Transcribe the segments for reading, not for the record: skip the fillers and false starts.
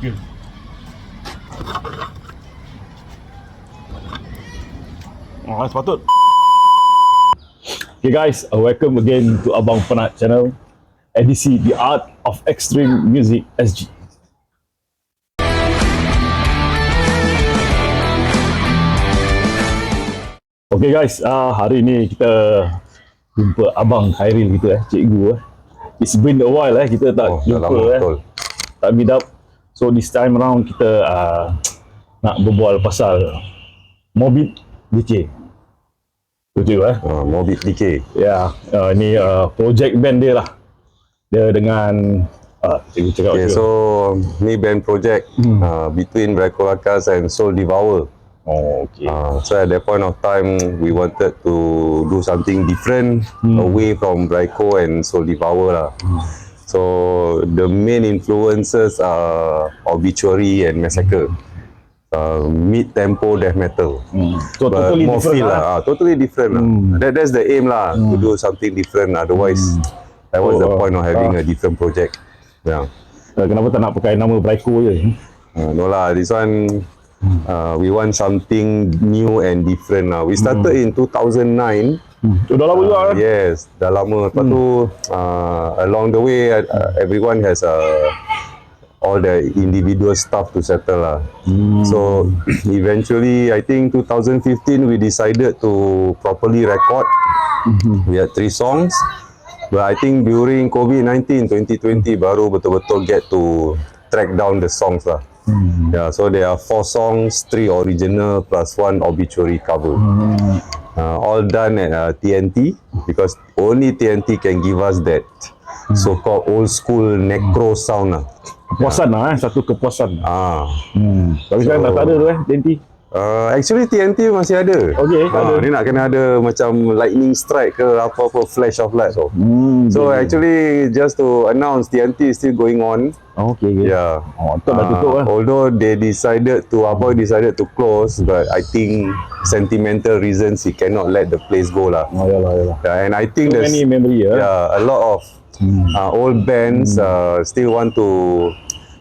Okay. Oh, sepatut. Okay guys, welcome again to Abang Penat channel, edisi The Art of Extreme Music SG. Okay guys, hari ni kita jumpa Abang Khairil kita cikgu It's been a while kita tak jumpa tak meet up. So this time around kita nak berbual pasal MORBID DECAY. Betul MORBID DECAY. Ya, ni project band dia lah. Dia dengan cikgu cakap. Okay, so ni band project between VRYKOLAKAS and Soul Devour. Oh, okay. So at that point of time, we wanted to do something different away from VRYKO and Soul Devour lah. So the main influences are Obituary and Massacre. Mid-tempo death metal. So but totally more different feel lah. Totally different lah. That's the aim lah, to do something different. Otherwise, that was the point of having a different project. Yeah. Kenapa tak nak pakai nama VRYKO je? No lah, this one we want something new and different lah. We started in 2009. Dah lama juga kan? Yes, dah lama. Lepas tu along the way everyone has all the individual stuff to settle lah. So eventually I think 2015 we decided to properly record. We had 3 songs. But I think during COVID-19 2020 baru betul-betul get to track down the songs lah. Yeah, so there are 4 songs, 3 original plus 1 Obituary cover. All done at TNT because only TNT can give us that so-called old school necro sound lah. Kepuasan lah satu kepuasan. Tapi sekarang dah tak ada tu TNT. Actually TNT masih ada. Okay, ada. Dia nak kena ada macam lightning strike ke apa-apa flash of light tu. So actually just to announce TNT is still going on. Okay. Yeah. Betul dah tutup lah. Although they decided to close, but I think sentimental reasons he cannot let the place go lah. Yalah. Yeah, and I think there's many memory a lot of old bands still want to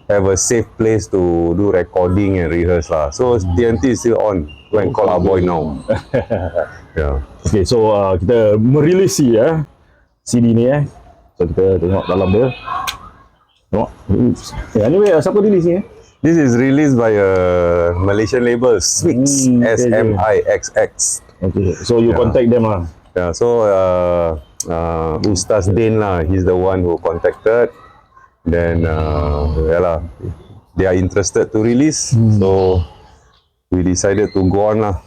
have a safe place to do recording and rehearse lah. So TNT is still on. Go and call our boy now. Yeah. Okay, so kita merilis CD ni So kita tengok dalam dia. Tengok. Anyway, siapa release ni This is released by a Malaysian label, Smix, SMIXX. Okay, so you contact them lah. Yeah, so Ustaz Din lah, he's the one who contacted. Then they are interested to release, so we decided to go on lah.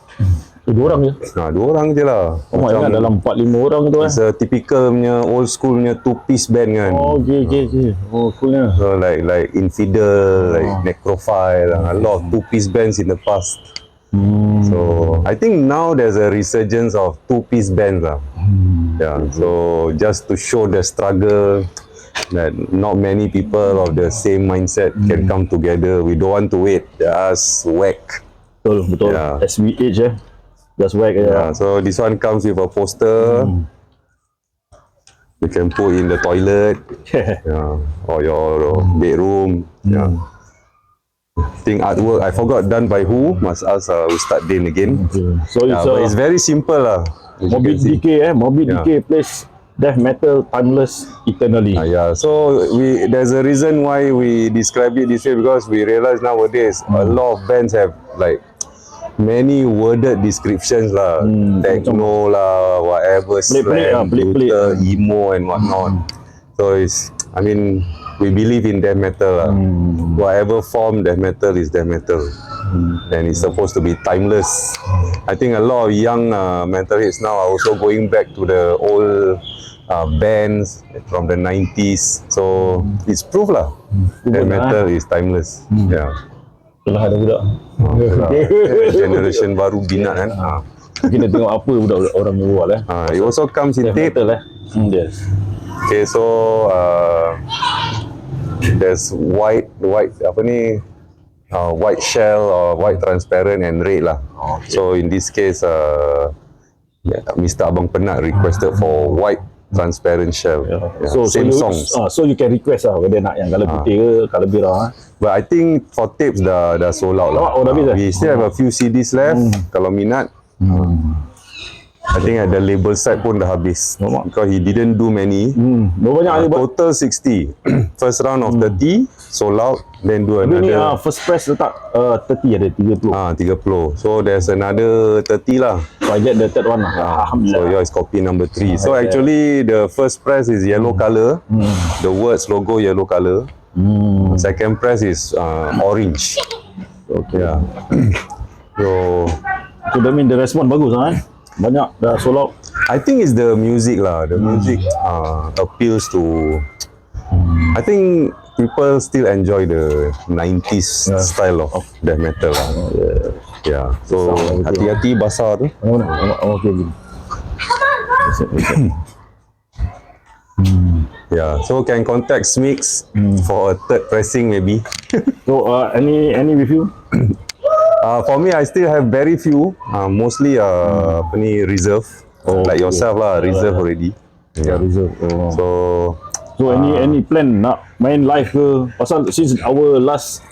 2 orang je? 2 orang je lah. Oh my god, dalam 4-5 orang tu It's a typical punya, old school punya 2-piece band kan. Oh, okay. Oh, coolnya. So like Infidel, like Necrophile, a lot of 2-piece bands in the past. So I think now there's a resurgence of 2-piece bands lah. Yeah, so just to show the struggle that not many people of the same mindset can come together. We don't want to wait, just whack. Betul. Yeah. As we age just whack. Yeah, so this one comes with a poster. You can put in the toilet, or your bedroom. Think artwork, I forgot done by who. Must ask Ustaz Din again. So but it's very simple lah. MORBID DECAY MORBID DECAY plays death metal timeless eternally. So there's a reason why we describe it this way, because we realize nowadays a lot of bands have like many worded descriptions lah, techno lah, whatever, slam, brutal, emo and whatnot. So we believe in death metal lah. Whatever form death metal is death metal, and it's supposed to be timeless. I think a lot of young metalheads now are also going back to the old bands from the 90s. So it's proof lah, death metal is timeless. Telah ada budak generation baru binat kan. Kita tengok apa budak orang buat It also comes in tape. Yes. Okay, so there's white shell or white transparent and red lah. So in this case Mr. Abang Penat requested for white transparent shell. Same songs. So you can request lah whether nak yang color putih ke color merah. But I think for tapes dah sold out lah. Dah habis dah? We still have a few CDs left. Kalau minat. I think at the label side pun dah habis. Because he didn't do many. Berapa banyak total 60. First round of 30 sold out. Then do another. Ini first press letak 30 ada 30. 30. So there's another 30 lah. So I get the third one lah. So yours is copy number 3. So actually the first press is yellow color. The words logo yellow color. Second press is orange. Okay. So that means the response bagus lah Banyak dah sold out. I think it's the music lah. The music appeals to. I think people still enjoy the 90s style of death metal lah. So hati-hati basah tu. Okay. So can contact Smix for a third pressing maybe. So any review? For me, I still have very few. Mostly reserve. Like yourself lah, reserve already. Reserve. So any plan nak main live ke? Pasal since our last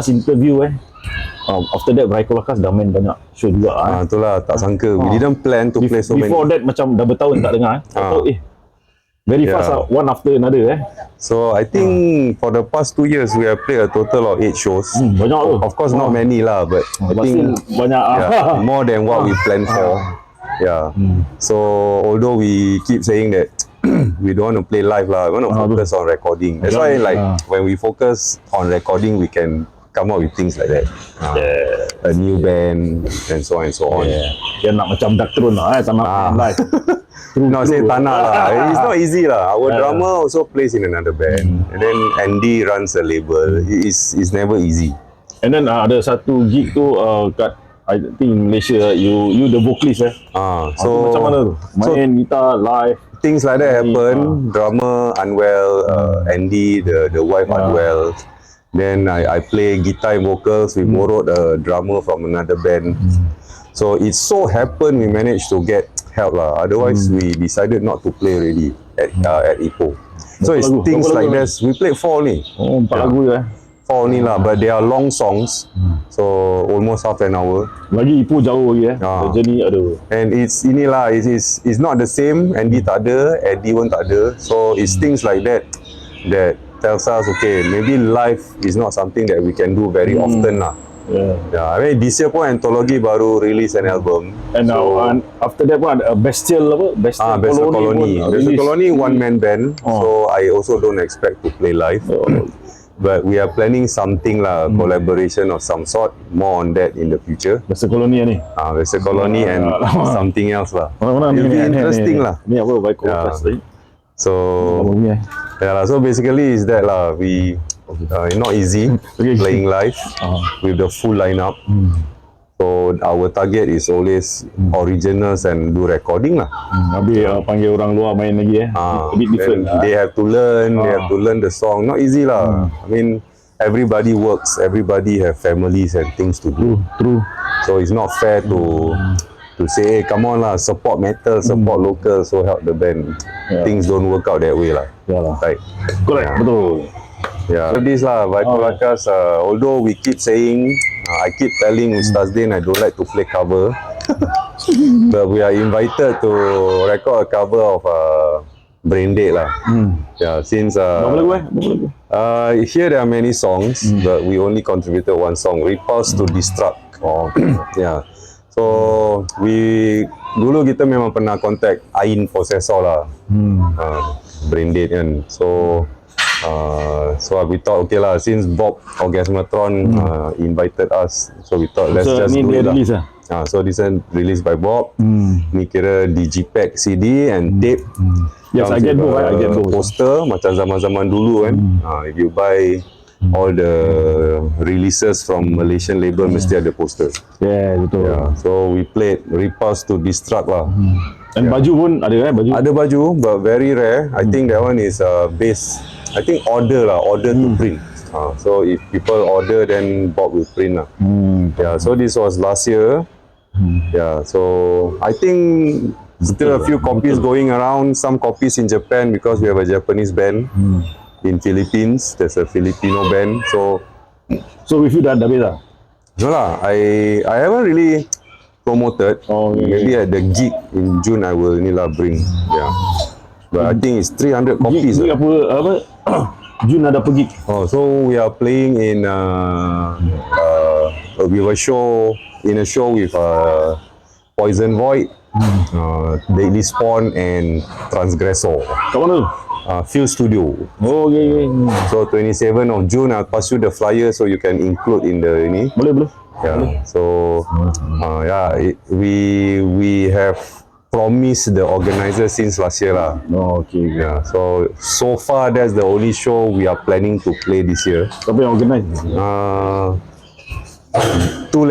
interview after that VRYKOLAKAS dah main banyak show juga. Itulah tak sangka. We didn't plan to play so many. Before that macam dah bertahun tak dengar. Very fast one after another So I think for the past 2 years we have played a total of 8 shows. Banyak tu. Of course not many lah, but I think banyak more than what we planned for. So although we keep saying that we don't want to play live lah, we want to focus on recording. That's why when we focus on recording, we can come up with things like that. A new band and so on and so on. Dia nak macam Dark Throne lah tak nak live. Not say tak nak lah. It's not easy lah. Our drummer also plays in another band, and then Andy runs a label. It's never easy. And then ada satu gig tu kat I think Malaysia, you the vocalist so macam mana tu? Main gitar live. Things like that happen. Drummer unwell, Andy the wife unwell. Then I play guitar and vocals. We borrowed a drummer from another band. So it so happened we managed to get help lah. Otherwise we decided not to play already at Ipoh. So it's things like this. We played 4 ni. 4 lagu 4 ni lah, but they are long songs. So almost half an hour. Lagi Ipoh jauh lagi Jadi aduh. And it's it's not the same. Andy tak ada, Eddie pun tak ada. So it's things like that tells us okay, maybe live is not something that we can do very often lah. I mean this year pun Anthology baru release an album. And after that pun ada Bestial Colony. Bestial Colony one man band. So I also don't expect to play live. But we are planning something lah, collaboration of some sort. More on that in the future. Bestial Colony ni. Bestial Colony and something else lah. It'll be interesting lah. Ni apa VRYKOLAKAS tadi. So so basically is that lah. We not easy playing live with the full lineup. So our target is always originals and do recording lah. Habis panggil orang luar main lagi a bit different. They have to learn. They have to learn the song. Not easy lah. I mean everybody works. Everybody have families and things to do. True. So it's not fair to say, hey, come on lah, support metal, support local, so help the band. Things don't work out that way lah. Right. Correct. Betul. So this lah, VRYKOLAKAS, although we keep saying, I keep telling Ustaz Din I don't like to play cover, but we are invited to record a cover of Brain Dead lah. Since here there are many songs, but we only contributed one song, Repulse to Destruct. So dulu kita memang pernah contact Ain Possessor lah, Brain Dead kan. So we thought okay lah, since Bob Orgasmatron invited us, so we thought let's just do it lah. So this one released by Bob. Ni kira digipack CD and tape. Yes, I get both. Poster macam zaman-zaman dulu kan. If you buy all the releases from Malaysian label mesti ada poster. Betul. So we played Repulse to Destruct lah. And baju pun ada baju. Ada baju, but very rare. I think that one is base. I think order to print. So if people order, then Bob will print lah. So this was last year. So I think Still a few copies going around. Some copies in Japan because we have a Japanese band. In Philippines, there's a Filipino band. So with you dah habis lah. No lah, I haven't really promoted. Oh, yeah, Maybe at the gig in June I will bring. Yeah. But I think it's 300 copies. Gig apa? Jun ada pergi. Oh, so we are playing in with a show with Poison Void, Daily Spawn and Transgressor. Kat mana tu? Field Studio. Oh, okay. So 27 of June I'll pass you the flyer so you can include in the ini. Boleh. Yeah. So we have promised the organizer since last year lah. Oh, okay. Yeah. So far that's the only show we are planning to play this year. Siapa yang organize? Two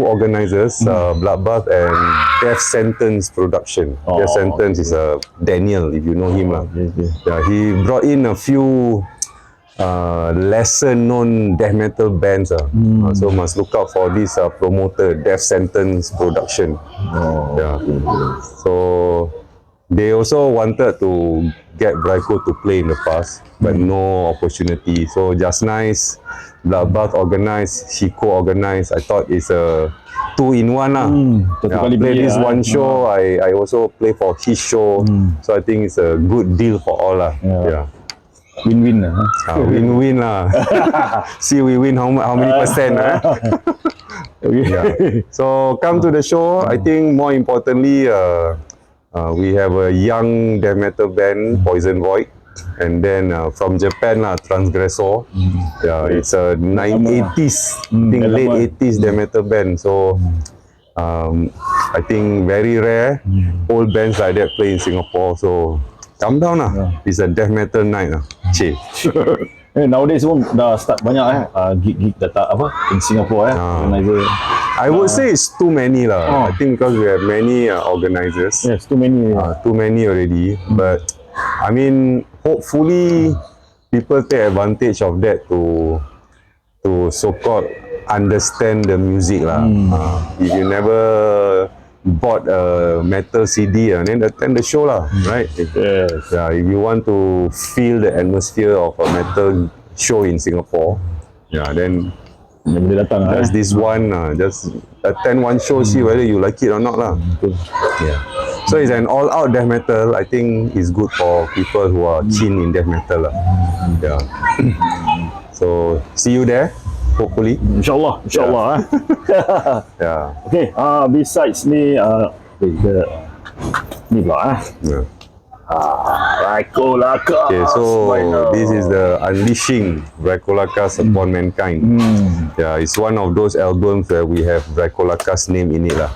organizers, Bloodbath and Death Sentence Production. Death Sentence is Daniel, if you know him lah. Okay. Yeah, he brought in a few lesser known death metal bands. So must look out for this promoter, Death Sentence Production. So they also wanted to get VRYKO to play in the past, but no opportunity. So just nice, Bloodbath organized, Shiko organized. I thought it's a 2-in-1 lah. Play this one show, I also play for his show. So I think it's a good deal for all lah. Win-win lah. Win-win lah. See we win how many percent. So come to the show. I think more importantly, we have a young death metal band, Poison Void, and then from Japan, Transgressor. It's a 80s, late 80s death metal band. So I think very rare old bands like that play in Singapore. So come down lah. It's a death metal night lah. Nowadays pun dah start banyak gig-gig datang in Singapore organizer. I would say it's too many lah. I think because we have many organizers. Yes, too many. Too many already. But I mean, hopefully people take advantage of that to so-called understand the music lah. If you never bought a metal CD and then attend the show lah, right? Yes. If you want to feel the atmosphere of a metal show in Singapore, then boleh datang there's this one, just attend one show, see whether you like it or not lah. So it's an all-out death metal. I think it's good for people who are keen in death metal lah. So see you there, hopefully. InsyaAllah. Okay, besides ni, ni pula VRYKOLAKAS. Okay, so this is the Unleashing VRYKOLAKAS Upon Mankind. It's one of those albums where we have VRYKOLAKAS name in it lah.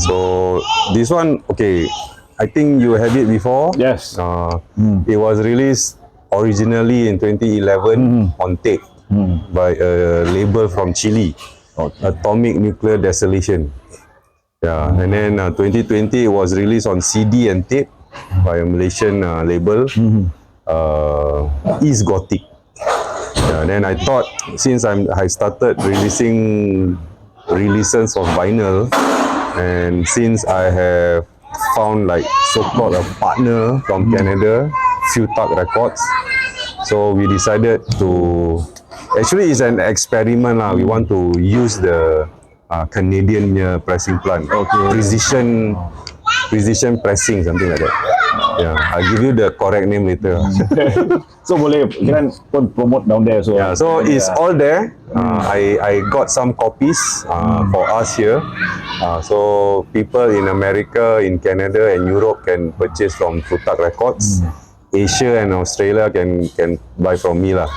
So this one, okay, I think you had it before. Yes. It was released originally in 2011 on tape by a label from Chile, Atomic Nuclear Desolation. And then 2020 it was released on CD and tape by a Malaysian label, East Gothic. Then I thought, since I started releasing releases of vinyl, and since I have found like so-called a partner from Canada, VRYKO Records, so we decided to, actually it's an experiment lah. We want to use the Canadian pressing plant, precision pressing, something like that. I'll give you the correct name later. So boleh kan pun promote down there. So it's all there. I got some copies for us here. So people in America, in Canada and Europe can purchase from VRYKO Records. Asia and Australia can buy from me lah.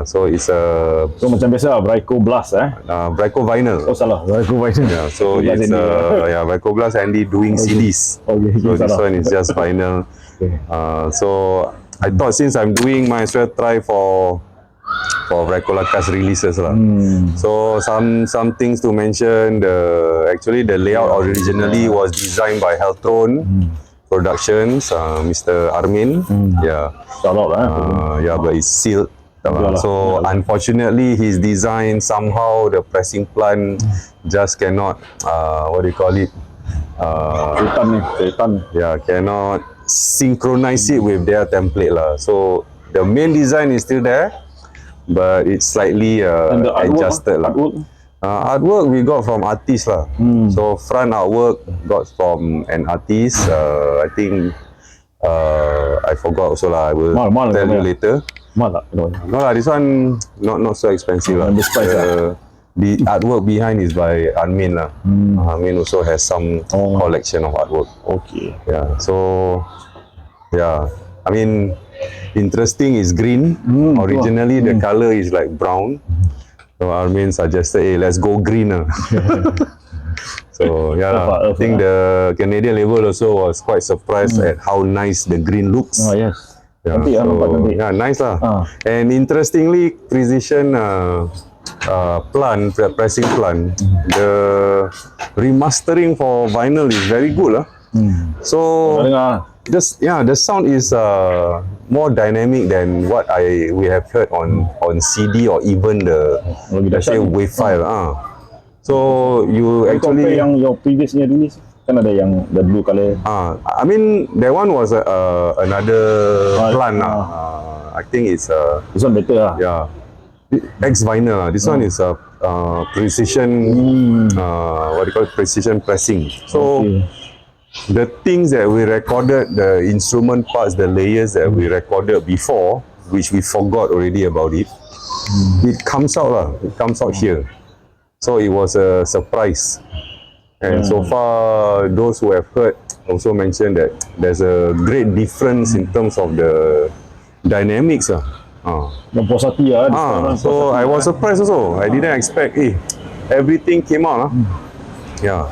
So it's a macam biasa VRYKO Blast VRYKO Vinyl. Salah, VRYKO Vinyl. So it's VRYKO Blast Andy doing CDs. So this one is just vinyl. So I thought since I'm doing, might as well try for VRYKOLAKAS releases lah. So some things to mention. Actually the layout originally was designed by Heltron Productions, Mr. Armin. But it's sealed. So unfortunately his design, somehow the pressing plant just cannot cannot synchronize it with their template lah. So the main design is still there, but it's slightly adjusted lah. Artwork we got from artists lah. So front artwork got from an artist. I think I forgot also lah. I will tell you later. No lah, this one not so expensive lah. The artwork behind is by Armin lah. Armin also has some collection of artwork. Okay. Yeah. So yeah, I mean, interesting is green. Originally the color is like brown. So Armin suggested, hey, let's go green. So yeah, I think the Canadian label also was quite surprised at how nice the green looks. Oh yes. Yeah, so, yeah, nice lah. And interestingly, precision pressing plant, the remastering for vinyl is very good lah. So the sound is more dynamic than what we have heard on CD or even the let's say wave file. So you actually yang your previously release kan ada yang the blue color. I mean that one was another plant. I think it's this one better lah. Yeah, X vinyl. This one is precision. What do you call it? Precision pressing. So the things that we recorded, the instrument parts, the layers that we recorded before, which we forgot already about it, it comes out lah. It comes out here. So it was a surprise. And so far, those who have heard also mentioned that there's a great difference in terms of the dynamics. The posati so I was surprised also. I didn't expect, everything came out. Yeah.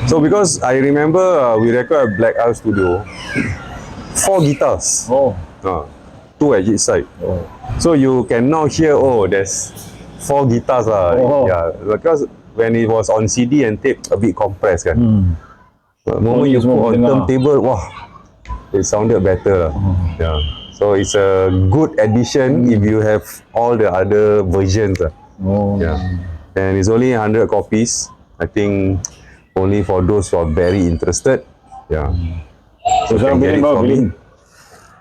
So because I remember we recorded at Black Isle Studio, 4 guitars. 2 at each side. So you can now hear, there's 4 guitars. Yeah, because when it was on CD and tape, a bit compressed kan. The moment you put on turntable, wow, it sounded better. Yeah. So it's a good addition if you have all the other versions. Yeah. And it's only 100 copies. I think only for those who are very interested. Yeah. So you can get it from me.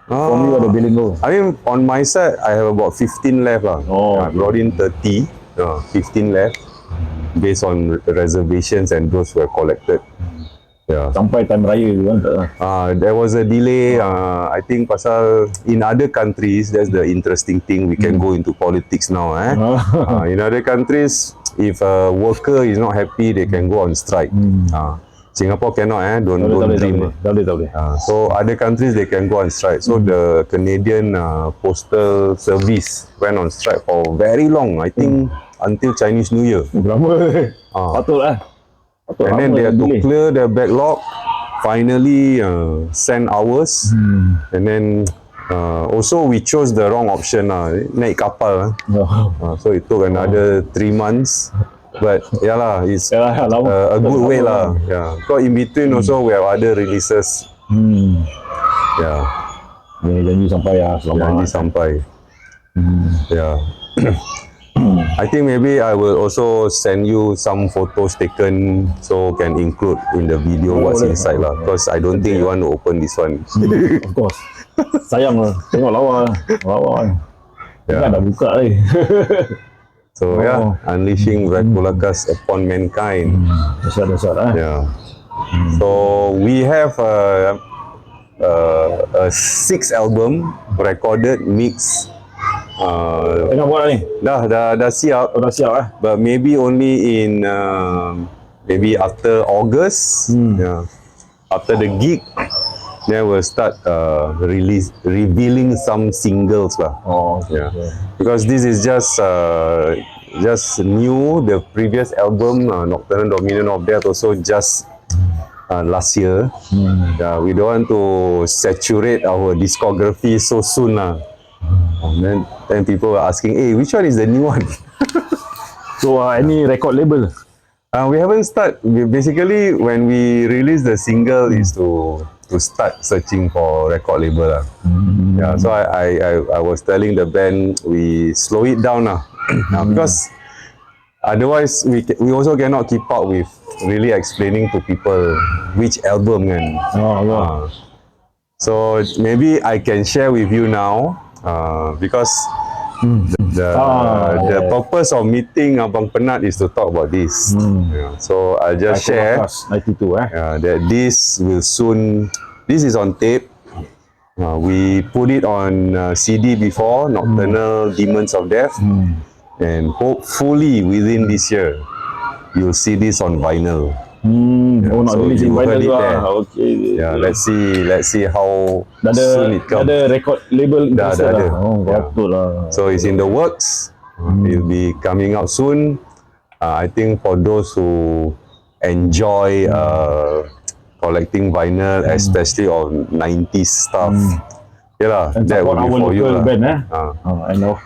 For me, what the billing go? I mean, on my side, I have about 15 left. I brought in 30, 15 left, based on reservations and those who have collected. Yeah. Sampai time raya kan? There was a delay. I think pasal in other countries, that's the interesting thing. We can go into politics now. In other countries, if a worker is not happy, they can go on strike. Singapore cannot. Don't dream. So other countries they can go on strike. So the Canadian Postal Service went on strike for very long. I think until Chinese New Year. Patut lah. And then they had to clear the backlog. Finally, send ours. And then also we chose the wrong option. Naik kapal. So it took another 3 months. But yeah lah, it's a good way lah. Yeah. Because in between also we have other releases. Yeah. Janji sampai selamat. Janji sampai. Yeah. I think maybe I will also send you some photos taken so can include in the video what's inside lah. Because I don't think you want to open this one. Of course. Sayang lah. Tengok lawa. Kan dah buka ni. So unleashing VRYKOLAKAS upon mankind. Dahsyat. Yeah. So we have a 6 album recorded, mixed. Tengah buat ni? Dah siap. Dah siap But maybe only in maybe after August. Yeah. After the gig, then we'll start revealing some singles lah. Yeah. Because this is just new. The previous album, Nocturnal Dominion of Death, also just last year. Yeah, we don't want to saturate our discography so soon lah. Then people were asking, which one is the new one? So any record label? We haven't started. Basically, when we release the single is to start searching for record label lah. Yeah, so I was telling the band we slow it down lah. Because otherwise we also cannot keep up with really explaining to people which album kan. So maybe I can share with you now because the purpose of meeting Abang Penat is to talk about this. Yeah, so I'll just share that this will soon. This is on tape. We put it on CD before, Nocturnal Demons of Death, and hopefully within this year you'll see this on vinyl. So you heard it there. Okay. Yeah, let's see how soon it comes. Ada record label ada. Lah. So it's in the works. It'll be coming out soon. I think for those who enjoy collecting vinyl, especially on 90s stuff, that will be for you. Band, I know.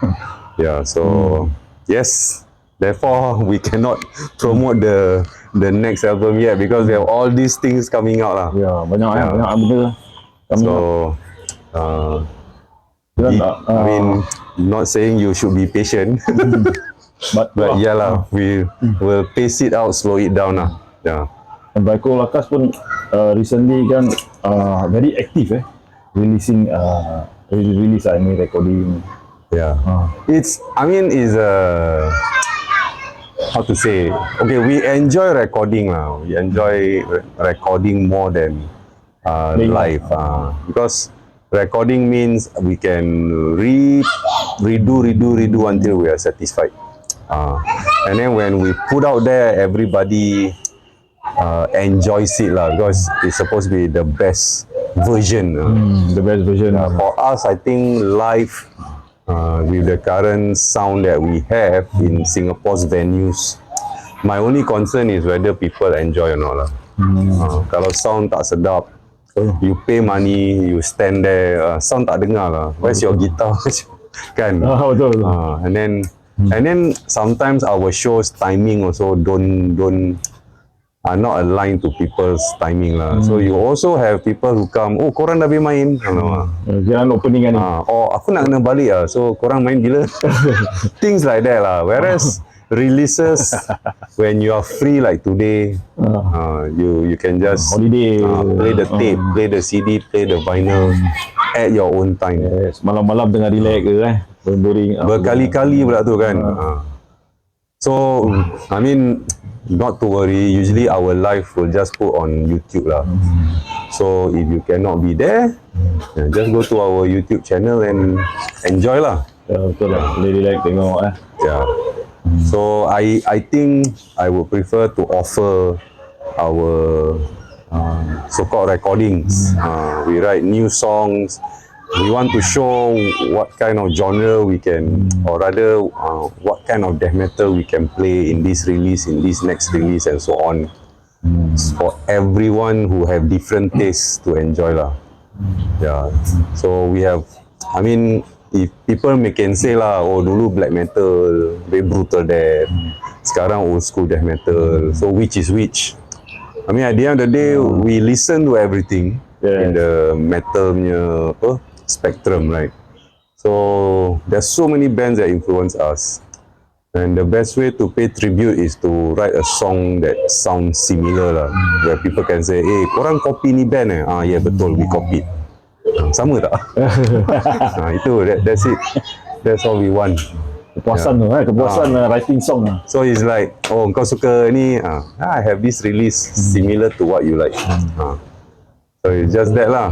Yeah, so yes. Therefore, we cannot promote the next album yet because we have all these things coming out lah. Banyak benda. So, I mean, not saying you should be patient, but yeah lah, we will pace it out, slow it down lah. Yeah. And VRYKOLAKAS pun recently kan very active releasing any recording. Yeah. It's how to say, okay, we enjoy recording lah. We enjoy recording more than live because recording means we can redo until we are satisfied, and then when we put out there, everybody enjoys it lah, because it's supposed to be the best version. For us, I think live, with the current sound that we have in Singapore's venues, my only concern is whether people enjoy or not lah. Kalau sound tak sedap, you pay money, you stand there, sound tak dengar lah. Where's your guitar? Kan? Betul. And then sometimes our shows timing also are not aligned to people's timing lah. So you also have people who come, korang dah habis main, jangan opening kan ni. Aku nak kena balik lah, so korang main bila. Things like that lah. Whereas releases, when you are free like today, you can just holiday, play the tape, play the CD, play the vinyl at your own time. Malam-malam tengah relax ke boring. Berkali-kali pula tu kan. So I mean, not to worry, usually our live will just put on YouTube lah. So if you cannot be there, just go to our YouTube channel and enjoy lah. Betul lah, relax tengok Yeah. So I think I would prefer to offer our so-called recordings. We write new songs. We want to show what kind of genre we can, or rather what kind of death metal we can play in this release, in this next release, and so on. For everyone who have different tastes to enjoy lah. Yeah. So we have, I mean, if people can say lah, dulu black metal, very brutal death, sekarang old school death metal. So which is which? I mean, at the end of the day, we listen to everything in the metal spectrum, right? So there's so many bands that influence us, and the best way to pay tribute is to write a song that sounds similar lah, where people can say, korang copy ni band yeah, betul, we copied. Sama tak? Itu, that's it. That's all we want. Kepuasan kepuasan writing song. So it's like, kau suka ni, I have this release similar to what you like. So it's just that lah.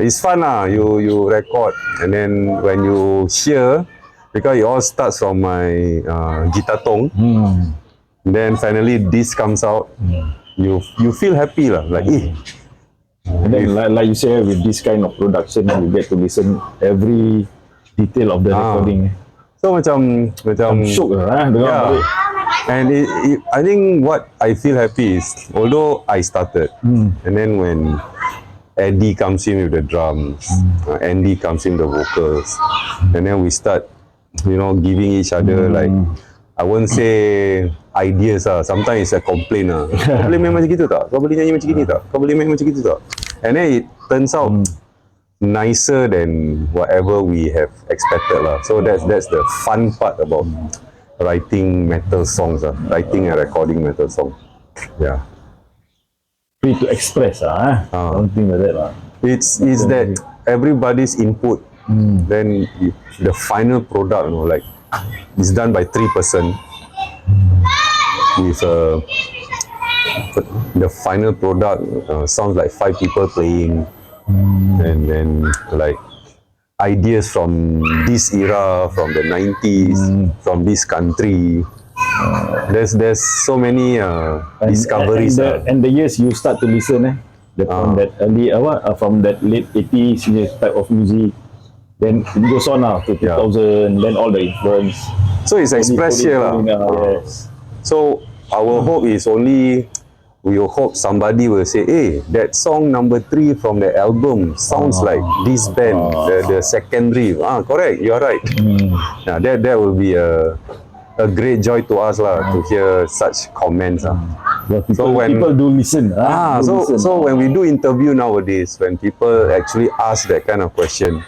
It's fun lah. You record, and then when you hear, because it all starts from my guitar tone, then finally this comes out, you feel happy lah, like and then like you say, with this kind of production, you get to listen every detail of the recording. So macam shook lah dengar balik. And I think what I feel happy is, although I started, and then when Eddie comes in with the drums, Andy comes in the vocals, and then we start, giving each other like, I won't say ideas lah. Sometimes it's a complaint lah. Kau boleh main macam gitu tak? Kau boleh nyanyi macam gini tak? Kau boleh main macam gitu tak? And then it turns out nicer than whatever we have expected lah. So that's the fun part about writing metal songs, writing and recording metal songs. Yeah. Free to express, something like that. It's that everybody's input, then the final product, like is done by 3 person with the final product sounds like 5 people playing, and then like ideas from this era, from the 90s, from this country. There's so many discoveries. And the years you start to listen, from that early, from that late 80s type of music, then it goes on now to 2000, then all the influence. So it's expressed here lah. Yes. So our hope is only, we will hope somebody will say, hey, that song number 3 from the album sounds like this band, the secondary. Correct, you're right. Yeah, that will be a great joy to us lah, to hear such comments. So when people do listen. So when we do interview nowadays, when people actually ask that kind of question,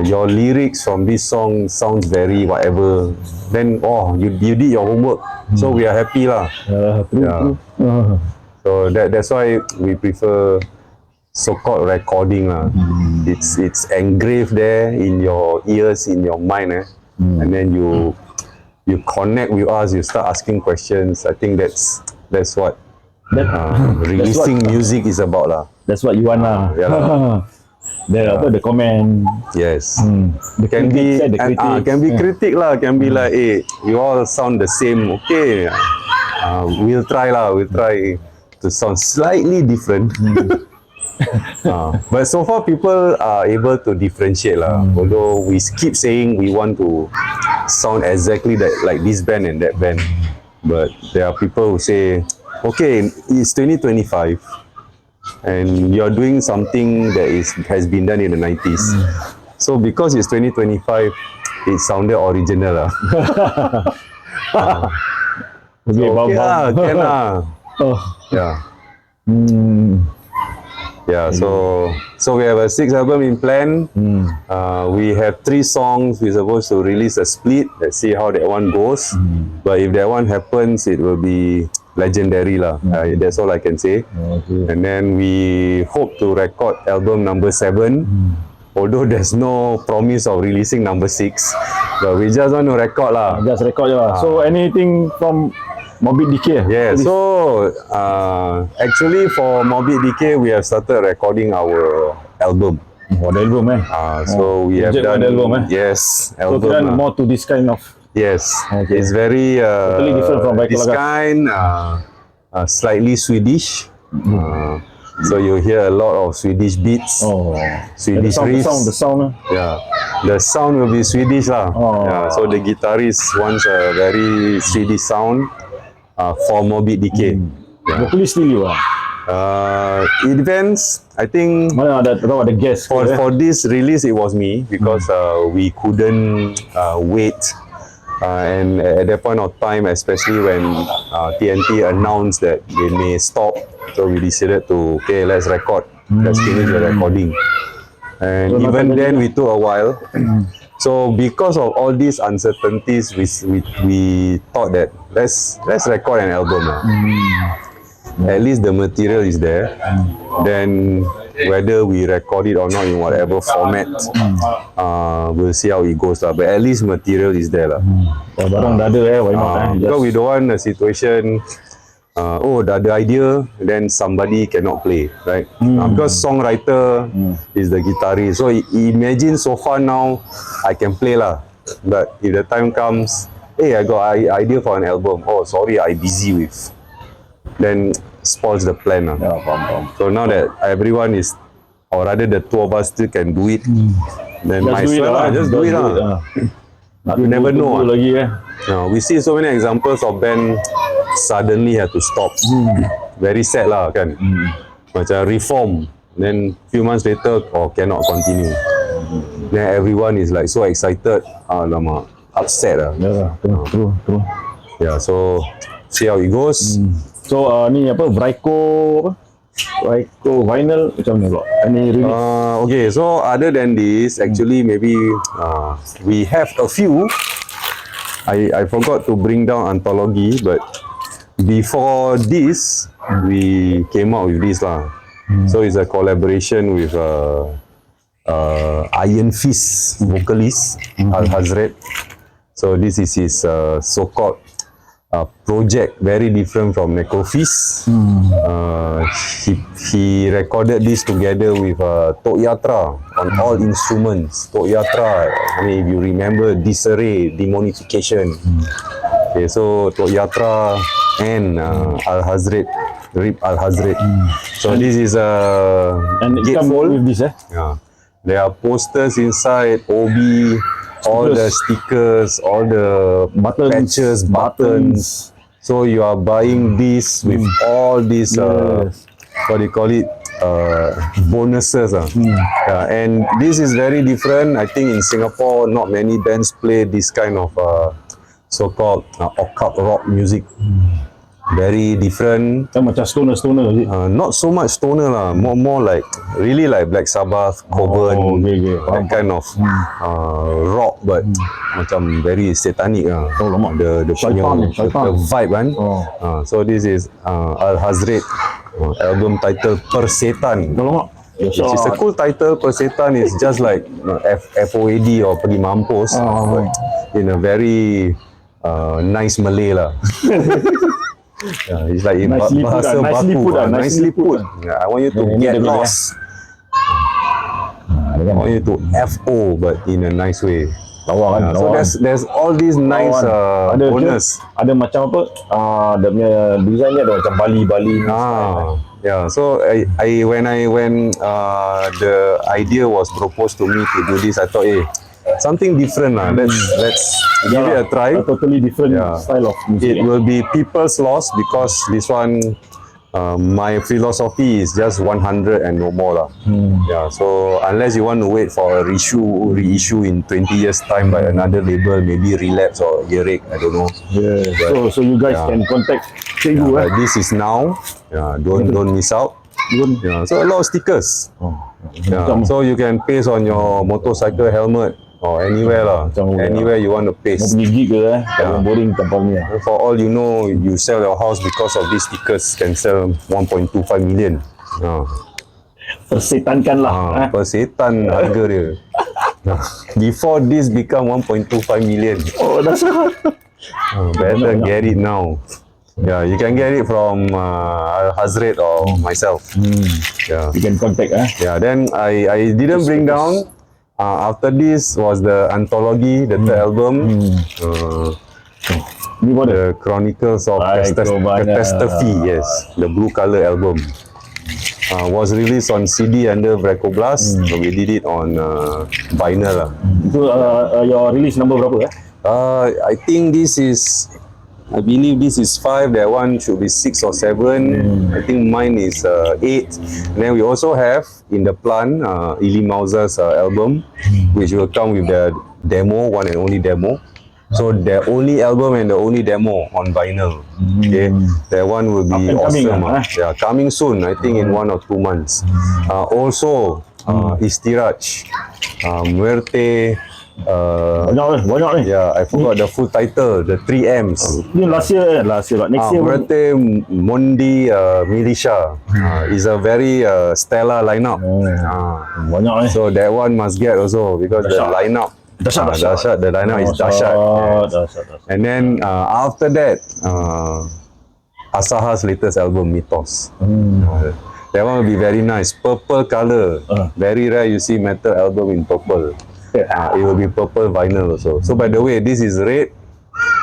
your lyrics from this song sounds very whatever, then you did your homework, so we are happy lah. True. So that's why we prefer so-called recording lah. It's engraved there in your ears, in your mind, and then you connect with us, you start asking questions. I think that's what releasing music is about lah. That's what you want lah. The comment. Yes. The can be critic lah. Can be like, hey, you all sound the same. Okay, we'll try to sound slightly different. But so far people are able to differentiate lah. Although we keep saying we want to sound exactly like this band and that band, but there are people who say, okay, it's 2025 and you're doing something that has been done in the 90s. So because it's 2025, it sounded original lah. Can lah. Yeah. Yeah, so we have a 6 album in plan. We have 3 songs. We're supposed to release a split. Let's see how that one goes. But if that one happens, it will be legendary lah. That's all I can say. And then we hope to record album number 7. Although there's no promise of releasing number 6, but we just want to record lah. Just record lah. So anything from Morbid Decay? Yeah, so actually for Morbid Decay, we have started recording our album. The album so we have done album, yes, album. So done more to this kind of. Yes, it's very totally different from VRYKOLAKAS. this kind, slightly Swedish. So you hear a lot of Swedish beats, Swedish riffs. The sound. Yeah, the sound will be Swedish lah. Yeah, so the guitarist wants a very Swedish sound. For Morbid Decay. Vocalist still you it depends. I think the guest for this release it was me, because we couldn't wait, and at that point of time, especially when TNT announced that they may stop, so we decided to, okay, let's record, let's finish the recording. And so even then we took a while. So because of all these uncertainties, we thought that let's record an album. At least the material is there. Then whether we record it or not in whatever format, we'll see how it goes lah. But at least material is there lah. Barang dah ada why not? Because we don't want a situation, dah ada idea, then somebody cannot play, right? Because songwriter is the guitarist. So imagine so far now, I can play lah. But if the time comes, hey, I got an idea for an album. Oh, sorry, I busy with. Then spoils the plan lah. So now that everyone is, or rather the 2 of us still can do it, then might as well just do it lah. You never know. We see so many examples of band suddenly have to stop. Very sad lah kan. Macam Reform, then few months later cannot continue. Then everyone is like so excited, alamak, upset lah. True. Yeah, so see how it goes. So ni apa, VRYKO Vinyl macam ni pula? Any release? Okay, so other than this, actually maybe we have a few. I forgot to bring down anthology, but before this, we came out with this lah. So it's a collaboration with Iron Fist vocalist Al Hazred. So this is his so-called project, very different from Necrofist. He recorded this together with Tok Yatra on all instruments. Tok Yatra, I mean, if you remember Disarray, Demonification. Okay, so Tok Yatra and Al Hazred, Rip Al Hazred. So this is a And it comes with this, yeah. There are posters inside, OB, all the stickers, all the Buttons, patches, buttons. So you are buying this with all these, what do you call it, bonuses. Yeah, and this is very different. I think in Singapore, not many bands play this kind of so-called occult rock music. Very different. Macam stoner is it? Not so much stoner lah, more like really like Black Sabbath, Coven, that kind of rock, but macam very satanic lah. The vibe kan. So this is Al Hazred, album title Persetan. Which is a cool title. Persetan is just like FOAD or Pergi Mampus, but in a very nice Malay lah. Yeah, it's like in bahasa baku, nicely put. Yeah, I want you to get lost. I want you to FO, but in a nice way. So there's all these nice bonus. Ada macam apa? Dia punya design ni ada macam Bali. Yeah. So when the idea was proposed to me to do this, I thought, something different lah. Let's give it a try. A totally different style of music. It will be people's loss, because this one, my philosophy is just 100 and no more lah. Yeah. So unless you want to wait for a reissue in 20 years time by another label, maybe Relapse or Earache, I don't know. Yeah. But, so you guys can contact Cikgu. But this is now. Yeah. Don't miss out. Yeah. So a lot of stickers. Yeah. So you can paste on your motorcycle helmet or anywhere lah. Anywhere you want to paste. Gigi ke boring tempat ni. For all you know, you sell your house because of these stickers, can sell 1.25 million. Persetankan lah. Persetan harga dia. Before this become 1.25 million. That's better get it now. Yeah, you can get it from Al Hazred or myself. Yeah, you can contact. Yeah, then I didn't bring down. After this was the anthology, the third album. The Chronicles of Catastrophe. Yes, the blue color album. Was released on CD under VRYKOLAKAS. We did it on vinyl. So your release number berapa? I think I believe this is 5, that one should be 6 or 7. I think mine is 8. And then we also have in the plan Ili Mauza's album, which will come with the demo, one and only demo. So the only album and the only demo on vinyl. Okay, that one will be awesome. Yeah, coming soon. I think in 1 or 2 months. Also, Istiraj, Muerte. Banyak ni. Yeah, I forgot the full title. The 3 M's. Ni last year next year. Muerte, Mondi, Milisha. Is a very stellar lineup. Banyak ni. So that one must get also, because the lineup. Dahsyat. The lineup is dahsyat. And then after that, Asaha's latest album, Mythos. That one will be very nice. Purple color. Very rare you see metal album in purple. It will be purple vinyl also. So by the way, this is red.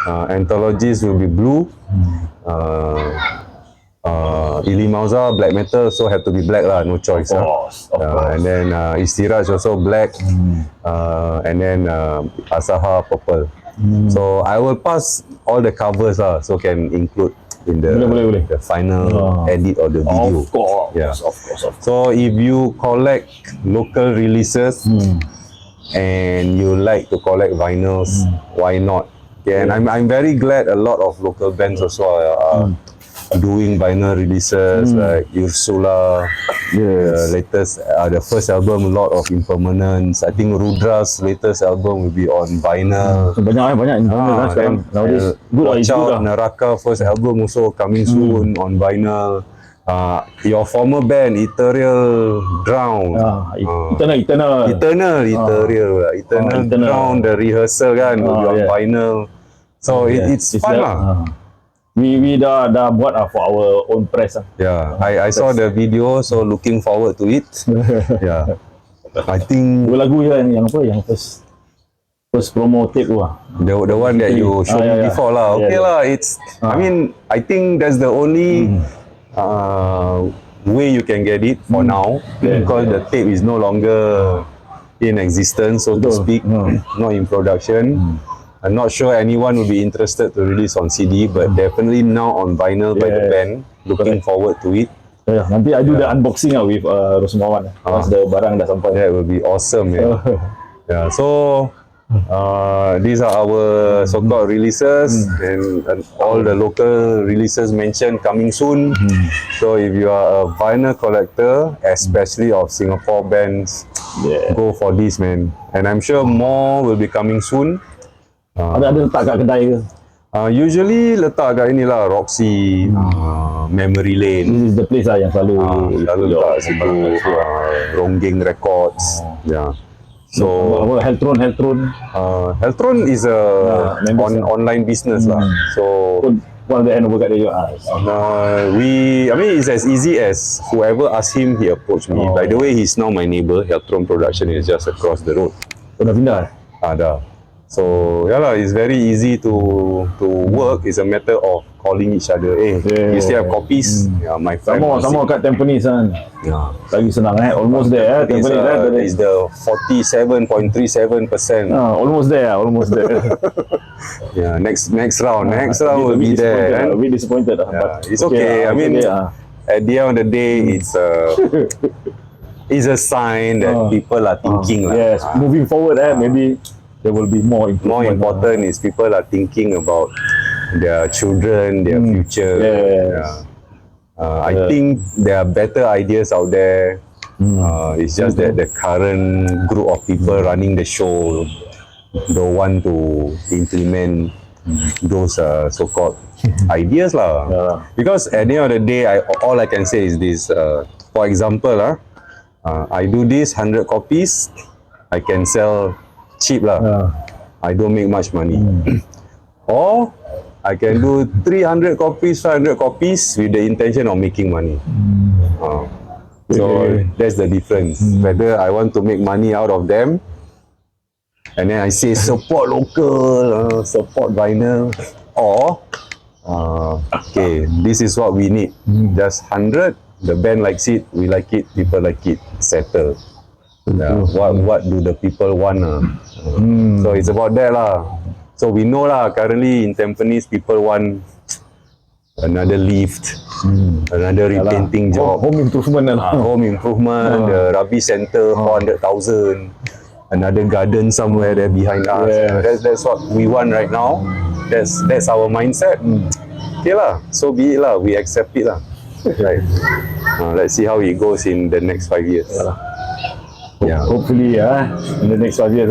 Anthologies will be blue. Ili Mauza, black metal, so have to be black lah, no choice. Of course. And then Istiraj also black. And then Asaha purple. So I will pass all the covers lah, so can include in the final edit of the video. Of course. Yeah. Of course. So if you collect local releases, and you like to collect vinyls, why not? Okay, and I'm very glad a lot of local bands also doing vinyl releases like Ursula, latest, the first album, a lot of impermanence. I think Rudra's latest album will be on vinyl. So banyak sekarang. Nowadays, good lah, Watch it's good Out, lah. Naraka first album also coming soon on vinyl. Your former band, Ethereal Drown. Eternal Drown, the rehearsal kan, will be on vinyl. So it's fun lah. We dah buat for our own press lah. Yeah, I saw the video, so looking forward to it. Yeah, I think dua lagu je yang first promo tape tu lah. The one that you showed me before lah. Okay lah, it's I mean, I think that's the only way you can get it for now, because the tape is no longer in existence, so to speak, not in production. I'm not sure anyone will be interested to release on CD, but definitely now on vinyl by the band. Looking forward to it. Nanti I do the unboxing with Rosmawan once the barang dah sampai. That will be awesome. Yeah. So these are our so-called releases, and all the local releases mentioned coming soon. So if you are a vinyl collector, especially of Singapore bands, go for this, man. And I'm sure more will be coming soon. Ada letak kat kedai ke? Usually letak kat inilah Roxy, Memory Lane. This is the place lah yang selalu letak situ. Ronggeng Records. Yeah. So Heltron is a online business lah. So one of the hand over kat dia. I mean, it's as easy as whoever asked him, he approached me. By the way, he's now my neighbor. Heltron Production is just across the road. Dah pindah? Dah. So it's very easy to work. It's a matter of calling each other. You still have copies? My friend. Sama kat Tampines kan. Lagi senang almost there. Tampines is the 47.37%. Almost there. Next round will be there. We disappointed. It's okay. I mean, at the end of the day, it's a sign that people are thinking. Yes, moving forward, maybe there will be more improvement. More important is people are thinking about their children, their future. I think there are better ideas out there. It's just that the current group of people running the show don't want to implement those so-called ideas lah. Because at the end of the day, all I can say is this. For example, I do this 100 copies, I can sell cheap lah. I don't make much money. Or I can do 300 copies, 500 copies with the intention of making money. So that's the difference. Whether I want to make money out of them, and then I say support local, support vinyl, or okay, this is what we need. Just 100, the band likes it, we like it, people like it, settle. What do the people want? So it's about that lah. So we know lah, currently in Tampines, people want another lift, another repainting job, home improvement the rubbish center, 400,000, another garden somewhere there behind us. That's what we want right now. That's our mindset. Okay lah, so be it lah, we accept it lah. Right. Let's see how it goes in the next 5 years. Hopefully in the next 5 years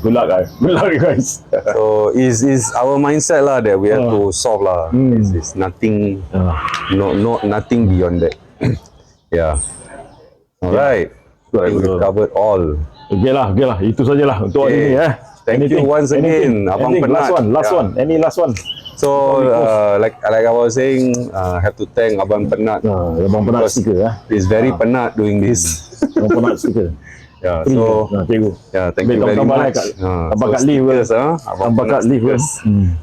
Good luck guys. So is our mindset lah that we have to solve lah. It's nothing, nothing beyond that. Alright, we covered all. Okay lah, itu sajalah untuk hari ni. Thank you once again, Abang Penat. Last one. Any last one? So like I was saying, have to thank Abang Penat. Abang Penat sticker He's very penat doing this. Abang Penat sticker. Thank you very much.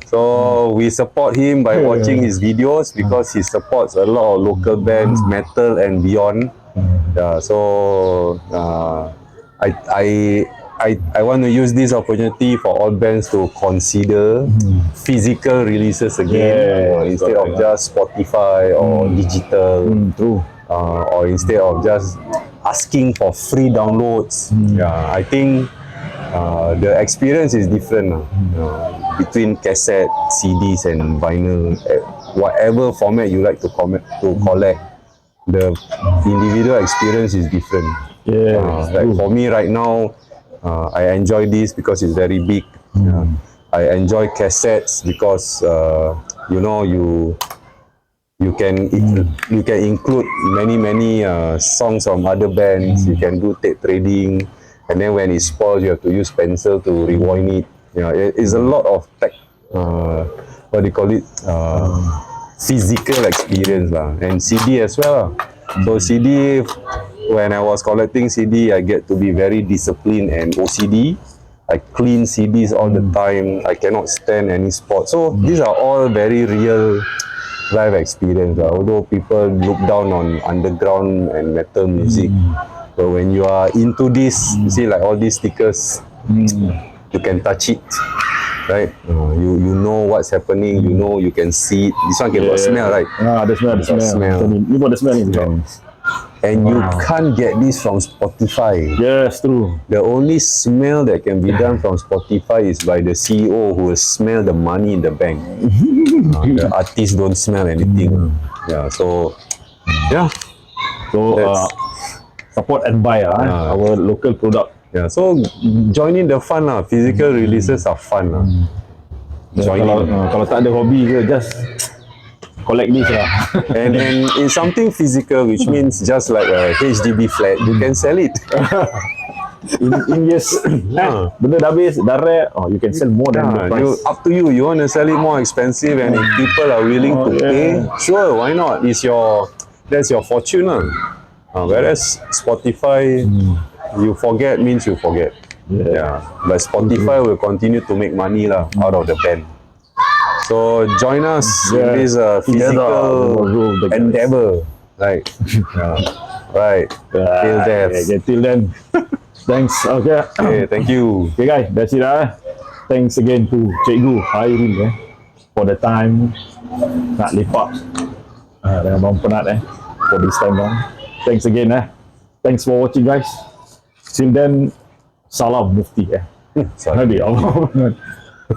So we support him by watching his videos, because he supports a lot of local bands, metal and beyond. So I want to use this opportunity for all bands to consider physical releases again, instead of just Spotify or digital, or instead of just asking for free downloads. I think the experience is different between cassette, CDs and vinyl. whatever format you like to collect, the individual experience is different. Yeah, Like for me right now, I enjoy this because it's very big. I enjoy cassettes because you know, you can include many songs from other bands. You can do tape trading, and then when it spoils, you have to use pencil to rewind it. You know, it's a lot of what do you call it? Physical experience lah, and CD as well. So CD, when I was collecting CD, I get to be very disciplined and OCD. I clean CDs all the time. I cannot stand any spot. So these are all very real live experience. Although people look down on underground and metal music, but when you are into this, you see like all these stickers, you can touch it, right? You know what's happening. You know, you can see it. This one can smell, right? The smell. You got the smell in there. And you can't get this from Spotify. Yes, true. The only smell that can be done from Spotify is by the CEO who will smell the money in the bank. The artists don't smell anything. Yeah, so yeah. So support and buy our local product. Yeah, so join in the fun lah. Physical releases are fun lah. Join in. Kalau tak ada hobi ke, just collect this lah. and it's something physical, which means just like a HDB flat, you can sell it. in years, benda dah habis, dah rare, you can sell more than the price. Up to you. You want to sell it more expensive, and if people are willing to pay, sure, why not? That's your fortune lah. Whereas Spotify, you forget means you forget. Yeah. But Spotify will continue to make money lah out of the band. So join us in this physical endeavor. Right. Right. Till death. Okay, till then. Thanks. Okay. Okay, thank you. Okay guys, that's it lah. Thanks again to Cikgu Hairil for the time nak lepak dengan Abang Penat for this time long. Thanks again Thanks for watching guys. Till then, salam mufti Nabi Allah.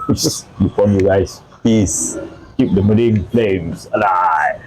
Peace upon you guys. Peace. Keep the Mending flames alive.